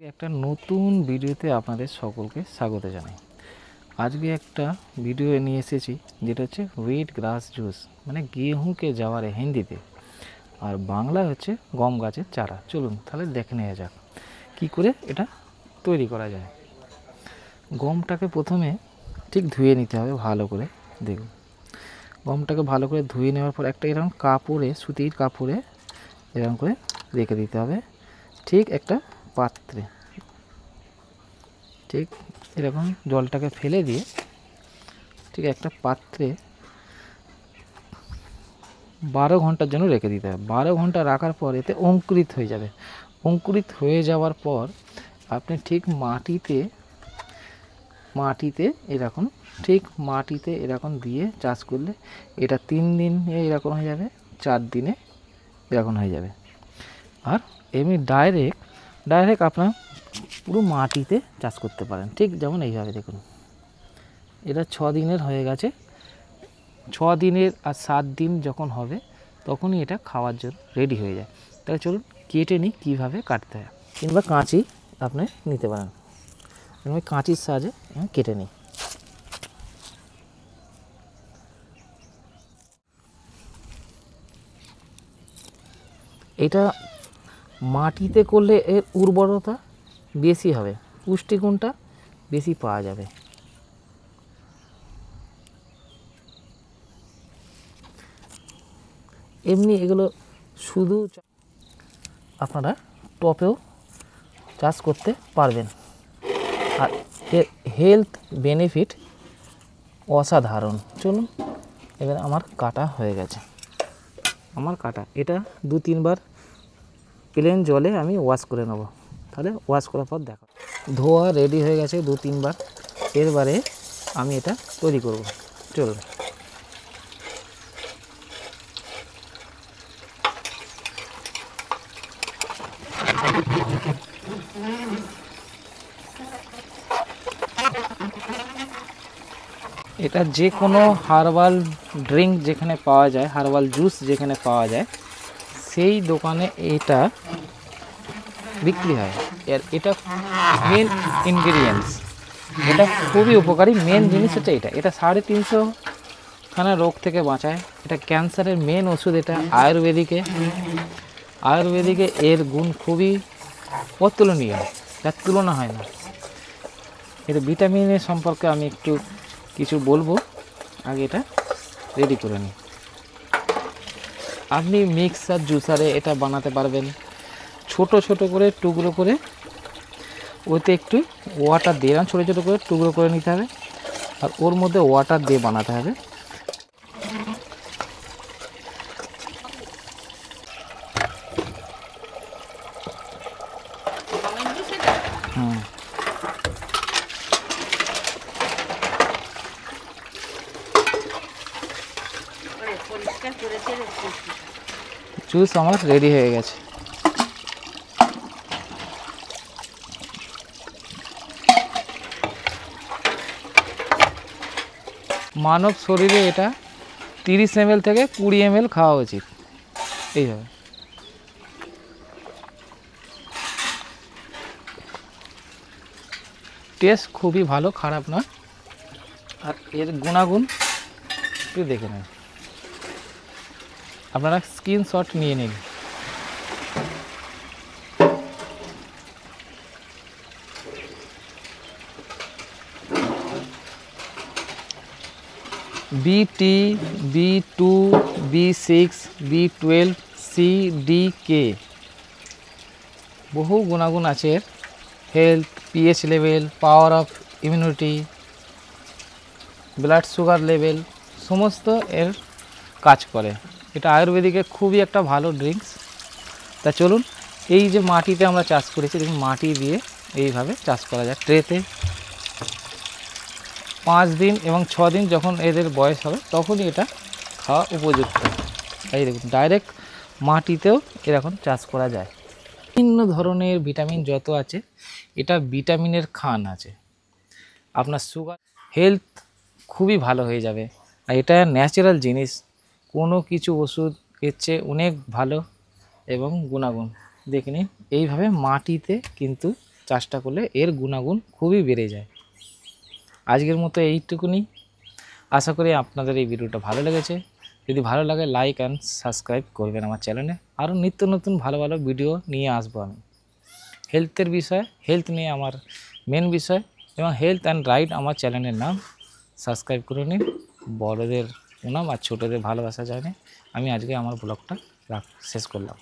একটা নতুন ভিডিওতে আপনাদের সকলকে স্বাগত জানাই। আজকে একটা ভিডিও নিয়ে এসেছি যেটা হচ্ছে হুইট গ্রাস জুস, মানে গেহুঁকে যাওয়ারে হিন্দিতে, আর বাংলা হচ্ছে গম গাছের চারা। চলুন তাহলে দেখে নেওয়া যাক কী করে এটা তৈরি করা যায়। গমটাকে প্রথমে ঠিক ধুয়ে নিতে হবে ভালো করে। দেখুন, গমটাকে ভালো করে ধুয়ে নেওয়ার পর একটা এরকম কাপড়ে, সুতির কাপড়ে এরকম করে রেখে দিতে হবে ঠিক একটা পাত্রে। ঠিক এরকম জলটাকে ফেলে দিয়ে ঠিক একটা পাত্রে 12 ঘন্টার জন্য রেখে দিতে হবে। 12 ঘন্টা রাখার পর এতে অঙ্কুরিত হয়ে যাবে। অঙ্কুরিত হয়ে যাওয়ার পর আপনি ঠিক মাটিতে এরকম দিয়ে চাষ করলে এটা 3 দিনে এরকম হয়ে যাবে, 4 দিনে এরকম হয়ে যাবে। আর এমনি ডাইরেক্ট আপনার পুরো মাটিতে চাষ করতে পারেন, ঠিক যেমন এইভাবে। দেখুন, এটা 6 দিনের হয়ে গেছে। 6 দিনের আর 7 দিন যখন হবে তখনই এটা খাওয়ার জন্য রেডি হয়ে যায়। তাহলে চলুন কেটে নিই কীভাবে কাটতে হয়, কিংবা কাঁচি আপনি নিতে পারেন। আমি কাঁচির সাহায্যে কেটে নিই। এটা মাটিতে করলে এর উর্বরতা বেশি হবে, পুষ্টিগুণটা বেশি পাওয়া যাবে। এমনি এগুলো শুধু আপনারা টপেও চাষ করতে পারবেন। আর এর হেলথ বেনিফিট অসাধারণ। চলুন, এবার আমার কাটা হয়ে গেছে। এটা 2-3 বার প্লেন জলে আমি ওয়াশ করে নেব। তাহলে ওয়াশ করার পর দেখো, ধোয়া রেডি হয়ে গেছে 2-3 বার। এরবারে আমি এটা তৈরি করব। চলুন, এটা যে কোনো হার্বাল ড্রিঙ্ক যেখানে পাওয়া যায়, হার্বাল জুস যেখানে পাওয়া যায়, সেই দোকানে এটা বিক্রি হয়। এটা মেন ইনগ্রিডিয়েন্টস, এটা খুবই উপকারী। মেন জিনিস হচ্ছে এটা 350 খানা রোগ থেকে বাঁচায়। এটা ক্যান্সারের মেন ওষুধ। এটা আয়ুর্বেদিকে এর গুণ খুবই অতুলনীয়, যার তুলনা হয় না। এটা ভিটামিনের সম্পর্কে আমি একটু কিছু বলবো, আগে এটা রেডি করে নিই। আপনি মিক্সার জুসারে এটা বানাতে পারবেন। ছোট করে টুকরো করে ওতে একটু ওয়াটার দিয়ে ছোটো করে টুকরো করে নিতে হবে, আর ওর মধ্যে ওয়াটার দিয়ে বানাতে হবে। জুস আমার রেডি হয়ে গেছে। মানব শরীরে এটা 30 ml থেকে 20 ml খাওয়া উচিত। এইভাবে টেস্ট খুবই ভালো, খারাপ না। আর এর গুণাগুণ একটু দেখে নেন, আপনারা স্ক্রিনশট নিয়ে নিন। BT, B2, B6, B12, C, D, K, বহু গুণাগুণ আছে এর। Health, pH level, power of immunity, blood sugar level, সমস্ত এর কাজ করে। এটা আয়ুর্বেদিকে খুবই একটা ভালো ড্রিঙ্কস। তা চলুন, এই যে মাটিতে আমরা চাষ করেছি, দেখুন মাটি দিয়ে এইভাবে চাষ করা যায় ট্রেতে। 5 দিন এবং 6 দিন যখন এদের বয়স হবে তখনই এটা খাওয়া উপযুক্ত। এই দেখুন, ডাইরেক্ট মাটিতেও এরকম চাষ করা যায়। বিভিন্ন ধরনের ভিটামিন যত আছে, এটা ভিটামিনের খান আছে। আপনার সুগার, হেলথ খুবই ভালো হয়ে যাবে। আর এটা ন্যাচারাল জিনিস, কোনো কিছু ওষুধ এর চেয়ে অনেক ভালো এবং গুণাগুণ। দেখে নিন, এইভাবে মাটিতে কিন্তু চাষটা করলে এর গুণাগুণ খুবই বেড়ে যায়। আজকের মতো এইটুকুনি। আশা করি আপনাদের এই ভিডিওটা ভালো লেগেছে। যদি ভালো লাগে লাইক অ্যান্ড সাবস্ক্রাইব করবেন আমার চ্যানেলে। আরও নিত্য নতুন ভালো ভালো ভিডিও নিয়ে আসবো আমি হেলথের বিষয়ে। হেলথ নিয়ে আমার মেন বিষয়, এবং হেলথ অ্যান্ড রাইট আমার চ্যানেলের নাম। সাবস্ক্রাইব করে নিন। বড়দের প্রণাম আর ছোটোদের ভালোবাসা জানে আমি আজকে আমার ব্লগটা শেষ করলাম।